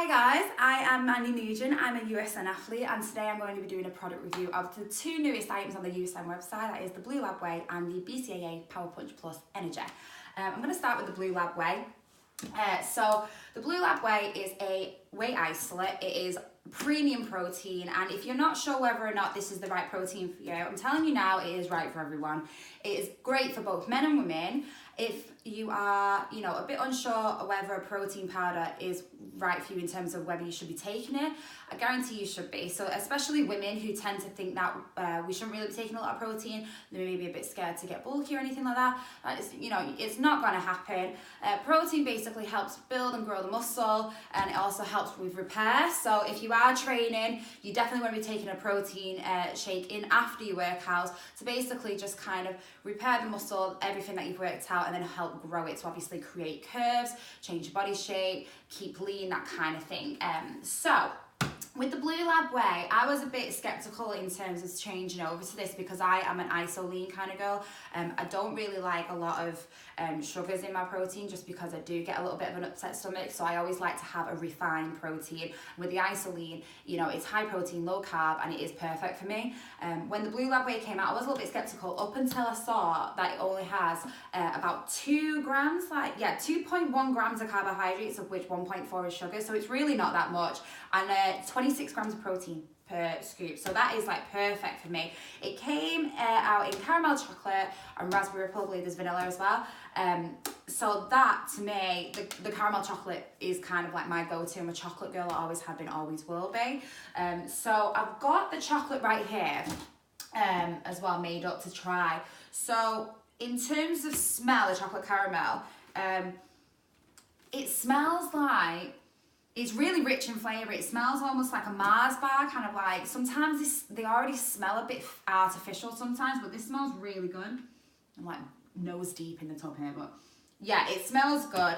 Hi guys, I am Mandie Nugent. I'm a USN athlete and today I'm going to be doing a product review of the two newest items on the USN website. That is the Blue Lab Whey and the BCAA Power Punch Plus Energy. I'm going to start with the Blue Lab Whey. So the Blue Lab Whey is a whey isolate. It is premium protein, and if you're not sure whether or not this is the right protein for you, I'm telling you now, it is right for everyone. It is great for both men and women. If you are, a bit unsure whether a protein powder is right for you in terms of whether you should be taking it, I guarantee you should be. So especially women who tend to think that we shouldn't really be taking a lot of protein, they may be a bit scared to get bulky or anything like that. It's not going to happen. Protein basically helps build and grow the muscle, and it also helps with repair. So if you are training, you definitely want to be taking a protein shake in after your workouts to basically just kind of repair the muscle, everything that you've worked out, and then help grow it to obviously create curves, change your body shape, keep lean, that kind of thing. So with the Blue Lab Whey, I was a bit skeptical in terms of changing over to this because I am an iso-lean kind of girl. I don't really like a lot of sugars in my protein just because I do get a little bit of an upset stomach, so I always like to have a refined protein. With the iso-lean, it's high protein, low carb, and it is perfect for me. When the Blue Lab Whey came out, I was a little bit skeptical up until I saw that it only has about 2 grams, 2.1 grams of carbohydrates, of which 1.4 is sugar, so it's really not that much, and 26 grams of protein per scoop, so that is perfect for me. It came out in caramel chocolate and raspberry ripple. I believe there's vanilla as well. So that to me, the caramel chocolate is kind of like my go-to. I'm a chocolate girl. I always have been, always will be. So I've got the chocolate right here as well, made up to try. So in terms of smell, the chocolate caramel, it smells like, it's really rich in flavour. It smells almost like a Mars bar, kind of like, sometimes they already smell a bit artificial sometimes, but this smells really good. I'm like nose deep in the tub here, but yeah, it smells good.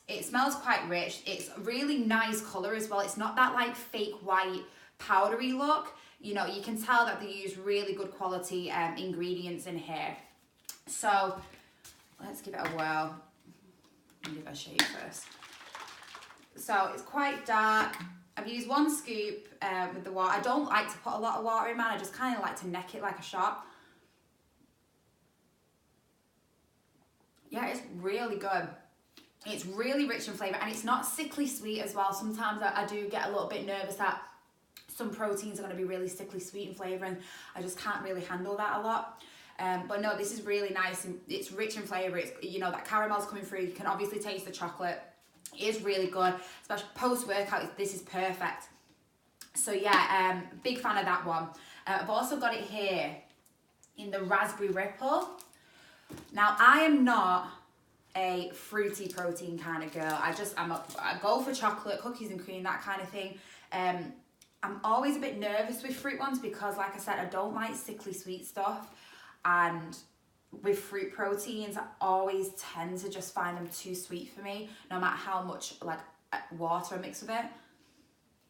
It smells quite rich. It's a really nice colour as well. It's not that like fake white powdery look. You can tell that they use really good quality ingredients in here. So let's give it a whirl. I'll give it a shake first. So it's quite dark. I've used 1 scoop with the water. I don't like to put a lot of water in mine. I just kind of like to neck it like a shot. Yeah, it's really good. It's really rich in flavour, and it's not sickly sweet as well. Sometimes I do get a little bit nervous that some proteins are going to be really sickly sweet in flavour, and I just can't really handle that a lot. But no, this is really nice, and it's rich in flavour. It's, that caramel's coming through. You can obviously taste the chocolate. It is really good, especially post-workout. This is perfect. So yeah, big fan of that one. I've also got it here in the raspberry ripple. Now, I am not a fruity protein kind of girl. I go for chocolate, cookies and cream, that kind of thing. I'm always a bit nervous with fruit ones because, like I said, I don't like sickly sweet stuff, and with fruit proteins, I always tend to just find them too sweet for me, no matter how much water I mix with it.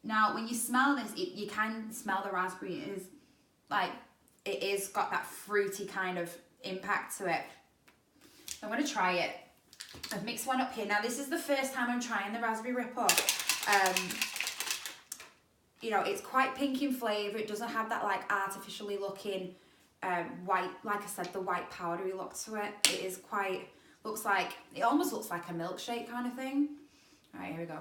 Now, when you smell this, you can smell the raspberry. It is got that fruity kind of impact to it. I'm going to try it. I've mixed one up here. Now, this is the first time I'm trying the raspberry ripple. It's quite pink in flavour. It doesn't have that artificially looking white, like I said, the white powdery look to it. It is quite, it almost looks like a milkshake kind of thing. All right, here we go.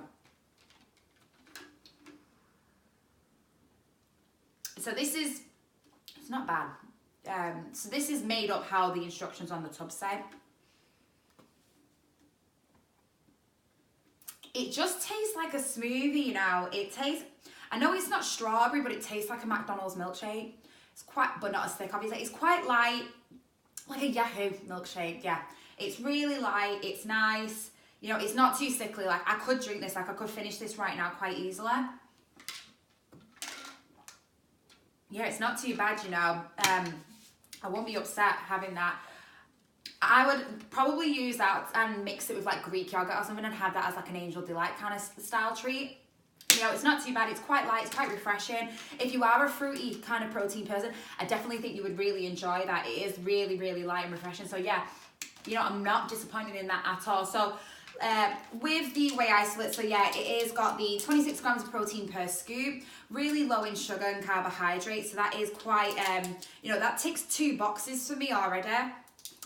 So it's not bad. So this is made up how the instructions on the tub say. It just tastes like a smoothie, I know it's not strawberry, but it tastes like a McDonald's milkshake. It's quite, but not as thick, obviously. It's quite light, like a Yahoo milkshake, yeah. It's really light, it's nice. It's not too sickly. I could drink this, I could finish this right now quite easily. Yeah, it's not too bad, I won't be upset having that. I would probably use that and mix it with Greek yogurt or something and have that as an Angel Delight kind of style treat. It's not too bad. It's quite light. It's quite refreshing. If you are a fruity kind of protein person, I definitely think you would really enjoy that. It is really, really light and refreshing. So yeah, I'm not disappointed in that at all. So With the whey isolate, so yeah, it is got the 26 grams of protein per scoop, really low in sugar and carbohydrates, so that is quite, you know, that ticks 2 boxes for me already.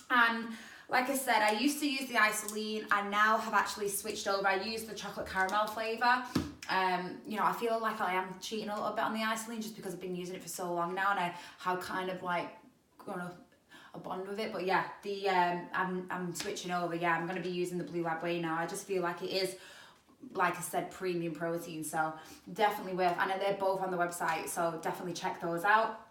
And like I said, I used to use the isoline, I now have actually switched over. I use the chocolate caramel flavour. You know, I feel like I am cheating a little bit on the isoline just because I've been using it for so long now and I have kind of like grown a bond with it. But yeah, the I'm switching over. Yeah, I'm going to be using the Blue Lab Whey now. I just feel like it is, like I said, premium protein, so definitely worth. I know they're both on the website, so definitely check those out.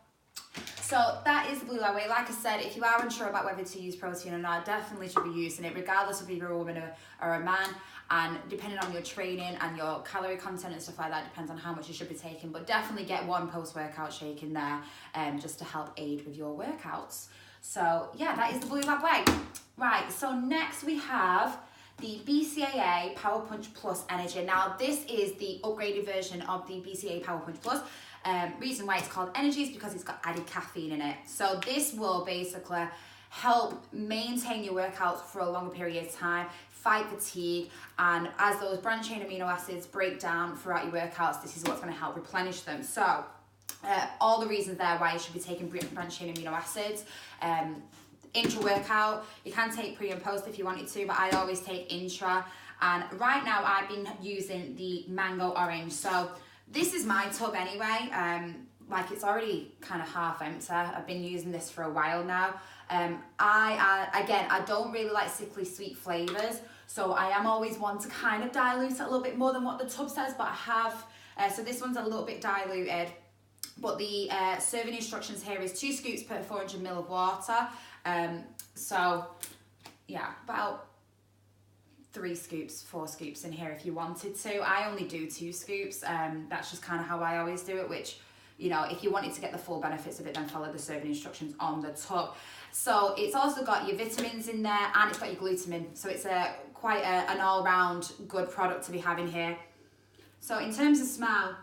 So that is the Blue Lab Whey. Like I said, if you are unsure about whether to use protein or not, definitely should be using it regardless of if you're a woman or a man, and depending on your training and your calorie content and stuff like that, depends on how much you should be taking. But definitely get one post-workout shake in there just to help aid with your workouts. So yeah, that is the Blue Lab Whey. Right, so next we have the BCAA Power Punch Plus Energy. Now this is the upgraded version of the BCAA Power Punch Plus. Reason why it's called Energy is because it's got added caffeine in it. So this will basically help maintain your workouts for a longer period of time, fight fatigue, and as those branched chain amino acids break down throughout your workouts, this is what's going to help replenish them. So all the reasons there why you should be taking branched chain amino acids. Intra workout, you can take pre and post if you wanted to, but I always take intra. And right now I've been using the mango orange. So this is my tub anyway. Like it's already kind of half empty. I've been using this for a while now. I don't really like sickly sweet flavors, so I am always one to kind of dilute it a little bit more than what the tub says, but I have, so this one's a little bit diluted. But the serving instructions here is 2 scoops per 400 ml of water. So yeah, about 3 scoops, 4 scoops in here if you wanted to. I only do 2 scoops. That's just kind of how I always do it, which, you know, if you wanted to get the full benefits of it, then follow the serving instructions on the tub. So it's also got your vitamins in there and it's got your glutamine. So it's quite an all-round good product to be having here. So in terms of smell,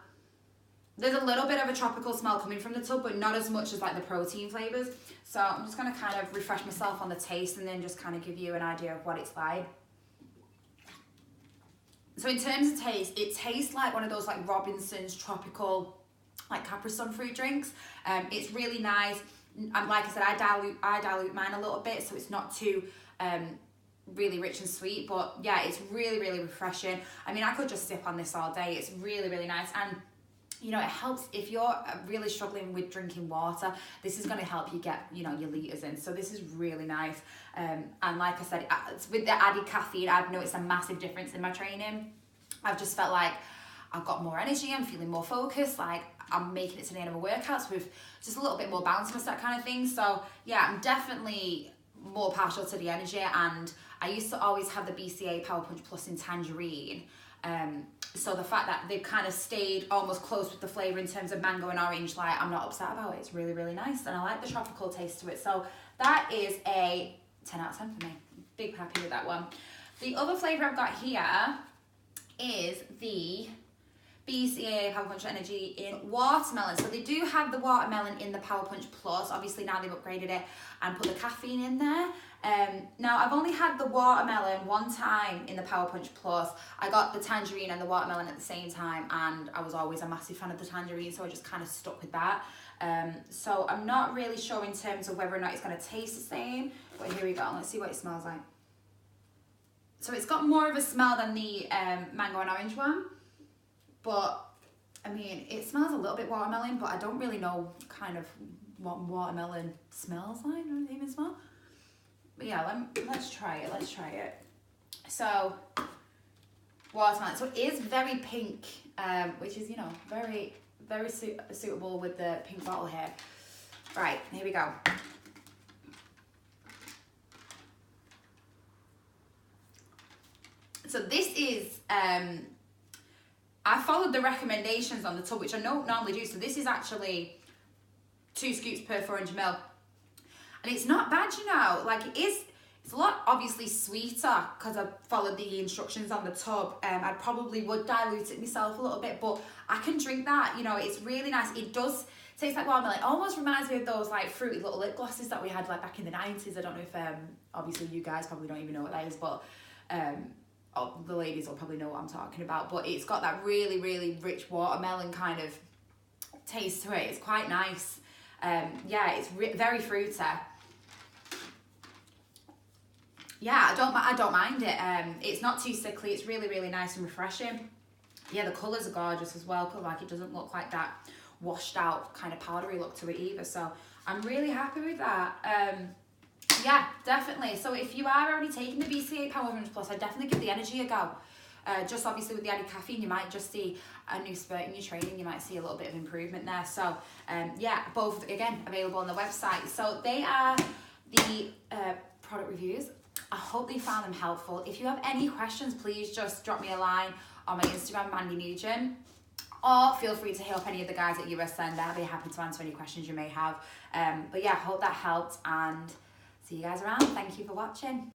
there's a little bit of a tropical smell coming from the tub, but not as much as like the protein flavors. So I'm just going to kind of refresh myself on the taste and then just kind of give you an idea of what it's like. So in terms of taste, it tastes like one of those like Robinson's tropical like Capri Sun fruit drinks. It's really nice. Like I said, I dilute mine a little bit, so it's not too really rich and sweet, but yeah, it's really, really refreshing. I mean, I could just sip on this all day. It's really, really nice. And you know, it helps if you're really struggling with drinking water. This is going to help you get, you know, your litres in. So this is really nice. And like I said, with the added caffeine, I've noticed a massive difference in my training. I've just felt like I've got more energy. I'm feeling more focused. Like I'm making it to the end of my workouts with just a little bit more bounciness, that kind of thing. So yeah, I'm definitely more partial to the energy. And I used to always have the BCAA Power Punch Plus in tangerine. So the fact that they've kind of stayed almost close with the flavour in terms of mango and orange, like I'm not upset about it. It's really, really nice. And I like the tropical taste to it. So that is a 10 out of 10 for me. Big happy with that one. The other flavour I've got here is the BCAA Power Punch Energy in watermelon. So they do have the watermelon in the Power Punch Plus. Obviously now they've upgraded it and put the caffeine in there. Now I've only had the watermelon one time in the Power Punch Plus. I got the tangerine and the watermelon at the same time, and I was always a massive fan of the tangerine, so I just kind of stuck with that. So I'm not really sure in terms of whether or not it's going to taste the same, but here we go. Let's see what it smells like. So it's got more of a smell than the mango and orange one, but I mean, it smells a little bit watermelon, but I don't really know kind of what watermelon smells like, or even smell. But yeah, let's try it. So, watermelon. So it is very pink, which is, you know, very, very suitable with the pink bottle here. Right, here we go. So this is, I followed the recommendations on the tub, which I don't normally do. So this is actually 2 scoops per 400 ml. And it's not bad, you know, like it's a lot obviously sweeter because I followed the instructions on the tub. I probably would dilute it myself a little bit, but I can drink that, you know, it's really nice. It does taste like watermelon. It almost reminds me of those like fruity little lip glosses that we had like back in the 90s. I don't know if, obviously you guys probably don't even know what that is, but, the ladies will probably know what I'm talking about, but it's got that really, really rich watermelon kind of taste to it. It's quite nice. Yeah, it's very fruity. Yeah, I don't mind it. It's not too sickly. It's really, really nice and refreshing. Yeah, the colours are gorgeous as well, because like it doesn't look like that washed out kind of powdery look to it either. So I'm really happy with that. Yeah, definitely. So if you are already taking the BCAA Power 100 Plus, I'd definitely give the energy a go. Just obviously with the added caffeine, you might just see a new spurt in your training. You might see a little bit of improvement there. So yeah, both again available on the website. So they are the product reviews. I hope you found them helpful. If you have any questions, please just drop me a line on my Instagram, Mandie Nugent, or feel free to hit up any of the guys at USN. They'll be happy to answer any questions you may have. But yeah, I hope that helped, and see you guys around. Thank you for watching.